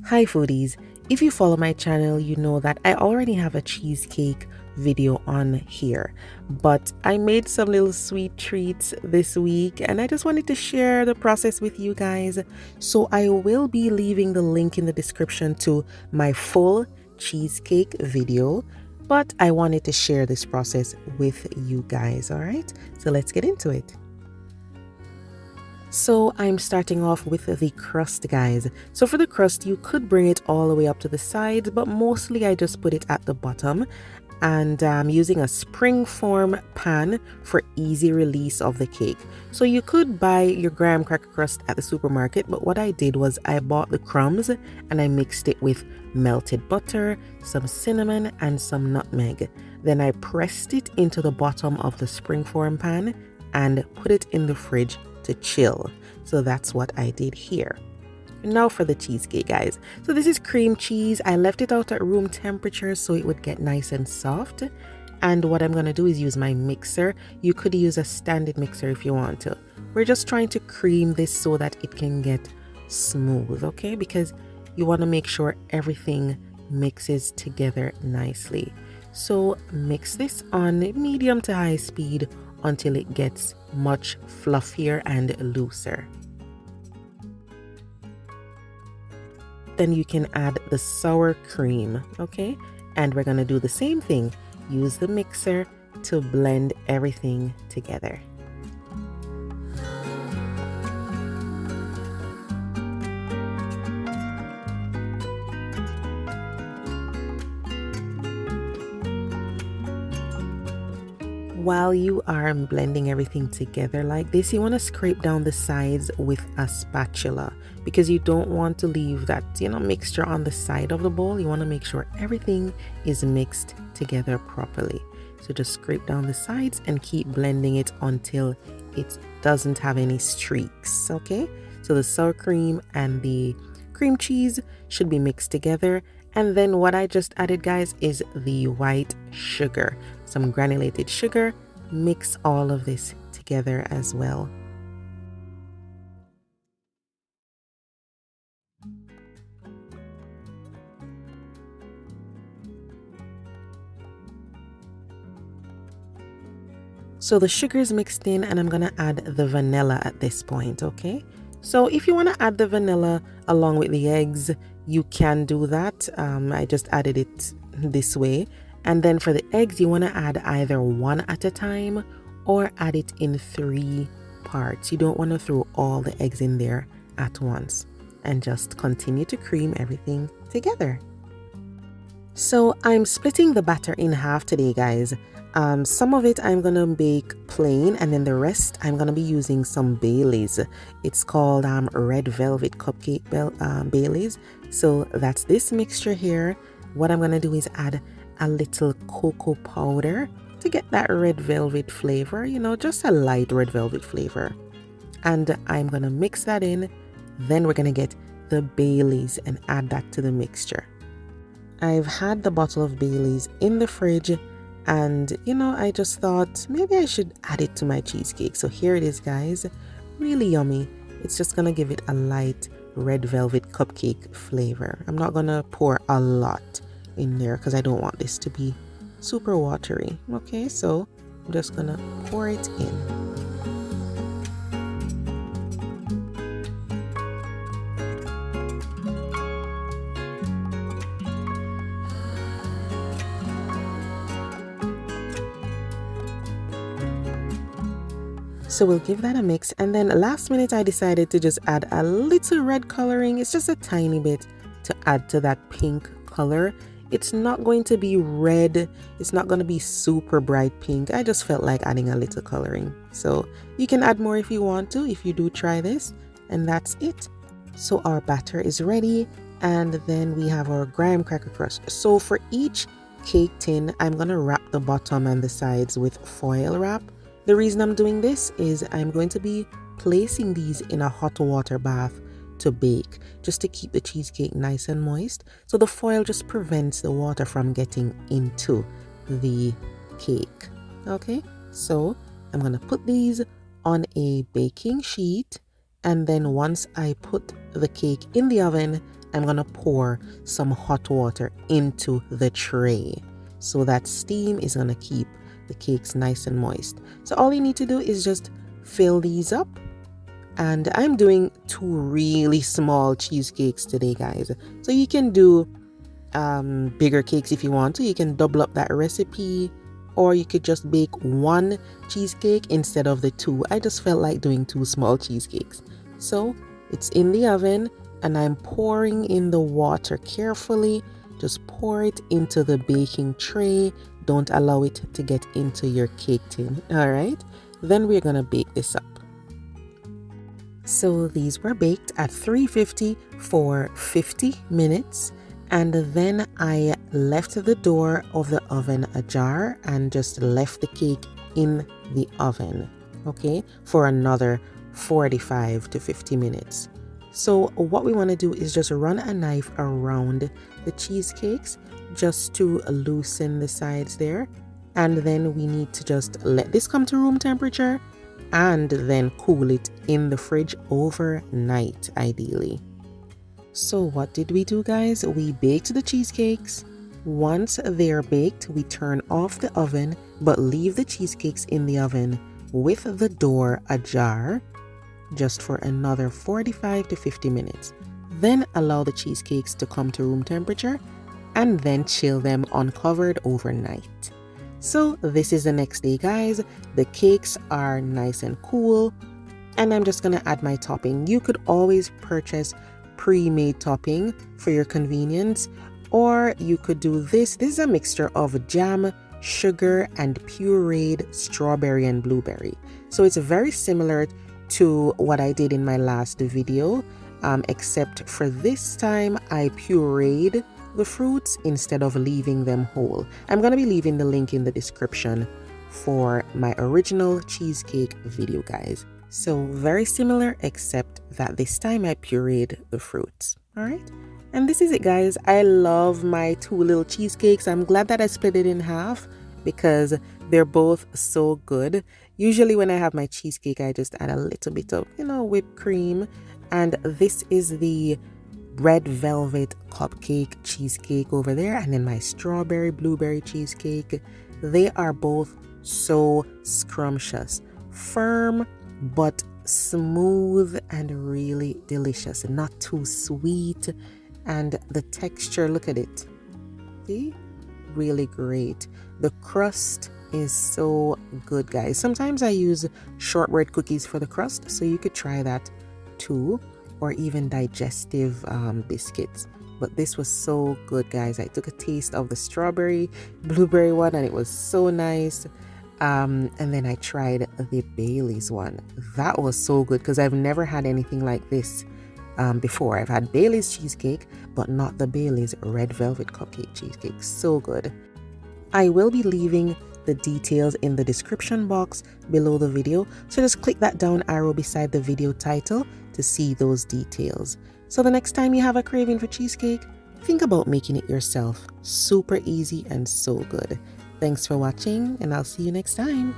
Hi foodies, if you follow my channel you know that I already have a cheesecake video on here, but I made some little sweet treats this week and I just wanted to share the process with you guys. So I will be leaving the link in the description to my full cheesecake video, but I wanted to share this process with you guys. All right, so let's get into it. So I'm starting off with the crust, guys. So for the crust, you could bring it all the way up to the sides, but mostly I just put it at the bottom. And I'm using a springform pan for easy release of the cake. So you could buy your graham cracker crust at the supermarket, but what I did was I bought the crumbs and I mixed it with melted butter, some cinnamon, and some nutmeg. Then I pressed it into the bottom of the springform pan and put it in the fridge to chill. So that's what I did here. Now for the cheesecake, guys. So this is cream cheese. I left it out at room temperature so it would get nice and soft. And what I'm going to do is use my mixer. You could use a standard mixer if you want to. We're just trying to cream this so that it can get smooth, okay? Because you want to make sure everything mixes together nicely. So mix this on medium to high speed until it gets much fluffier and looser. Then you can add the sour cream, okay? And we're gonna do the same thing. Use the mixer to blend everything together. While you are blending everything together like this, you want to scrape down the sides with a spatula because you don't want to leave that, mixture on the side of the bowl. You want to make sure everything is mixed together properly. So just scrape down the sides and keep blending it until it doesn't have any streaks, okay? So the sour cream and the cream cheese should be mixed together. And then what I just added, guys, is the white sugar. Some granulated sugar. Mix all of this together as well. So the sugar is mixed in and I'm going to add the vanilla at this point, okay? So if you want to add the vanilla along with the eggs, you can do that. I just added it this way. And then for the eggs, you want to add either one at a time or add it in 3 parts. You don't want to throw all the eggs in there at once, and just continue to cream everything together. So I'm splitting the batter in half today, guys. Some of it I'm gonna bake plain, and then the rest I'm gonna be using some Baileys. It's called red velvet cupcake Baileys. So that's this mixture here. What I'm gonna do is add a little cocoa powder to get that red velvet flavor, just a light red velvet flavor. And I'm gonna mix that in. Then we're gonna get the Baileys and add that to the mixture. I've had the bottle of Baileys in the fridge, and I just thought maybe I should add it to my cheesecake. So here it is, guys. Really yummy. It's just gonna give it a light red velvet cupcake flavor. I'm not gonna pour a lot in there because I don't want this to be super watery. Okay, so I'm just gonna pour it in. So we'll give that a mix, and then last minute I decided to just add a little red coloring. It's just a tiny bit to add to that pink color. It's not going to be red. It's not going to be super bright pink. I just felt like adding a little coloring. So you can add more if you want to, if you do try this. And that's it. So our batter is ready. And then we have our graham cracker crust. So for each cake tin, I'm going to wrap the bottom and the sides with foil wrap. The reason I'm doing this is I'm going to be placing these in a hot water bath to bake, just to keep the cheesecake nice and moist. So the foil just prevents the water from getting into the cake. Okay, so I'm gonna put these on a baking sheet And then once I put the cake in the oven, I'm gonna pour some hot water into the tray. So that steam is gonna keep the cakes nice and moist. So all you need to do is just fill these up. And I'm doing 2 really small cheesecakes today, guys. So you can do bigger cakes if you want to. You can double up that recipe, or you could just bake 1 cheesecake instead of the 2. I just felt like doing 2 small cheesecakes. So it's in the oven and I'm pouring in the water carefully. Just pour it into the baking tray. Don't allow it to get into your cake tin. All right, then we're gonna bake this up. So these were baked at 350 for 50 minutes. And then I left the door of the oven ajar and just left the cake in the oven, okay, for another 45 to 50 minutes. So what we want to do is just run a knife around the cheesecakes just to loosen the sides there. And then we need to just let this come to room temperature and then cool it in the fridge overnight, ideally. So what did we do, guys? We baked the cheesecakes. Once they're baked, we turn off the oven, but leave the cheesecakes in the oven with the door ajar just for another 45 to 50 minutes. Then allow the cheesecakes to come to room temperature and then chill them uncovered overnight. So this is the next day, guys. The cakes are nice and cool, and I'm just gonna add my topping. You could always purchase pre-made topping for your convenience, or you could do this. This is a mixture of jam, sugar, and pureed strawberry and blueberry. So it's very similar to what I did in my last video, except for this time I pureed the fruits instead of leaving them whole. I'm gonna be leaving the link in the description for my original cheesecake video, guys. So very similar, except that this time I pureed the fruits. All right, and this is it, guys. I love my 2 little cheesecakes. I'm glad that I split it in half because they're both so good. Usually when I have my cheesecake, I just add a little bit of, whipped cream. And this is the red velvet cupcake cheesecake over there, and then my strawberry blueberry cheesecake. They are both so scrumptious, firm but smooth and really delicious, not too sweet. And the texture, look at it, see, really great. The crust is so good, guys. Sometimes I use shortbread cookies for the crust, so you could try that too, or even digestive biscuits. But this was so good, guys. I took a taste of the strawberry blueberry one and it was so nice. And then I tried the Bailey's one. That was so good because I've never had anything like this before. I've had Bailey's cheesecake, but not the Bailey's red velvet cupcake cheesecake. So good. I will be leaving the details in the description box below the video, so just click that down arrow beside the video title to see those details. So the next time you have a craving for cheesecake, think about making it yourself. Super easy and so good. Thanks for watching, and I'll see you next time.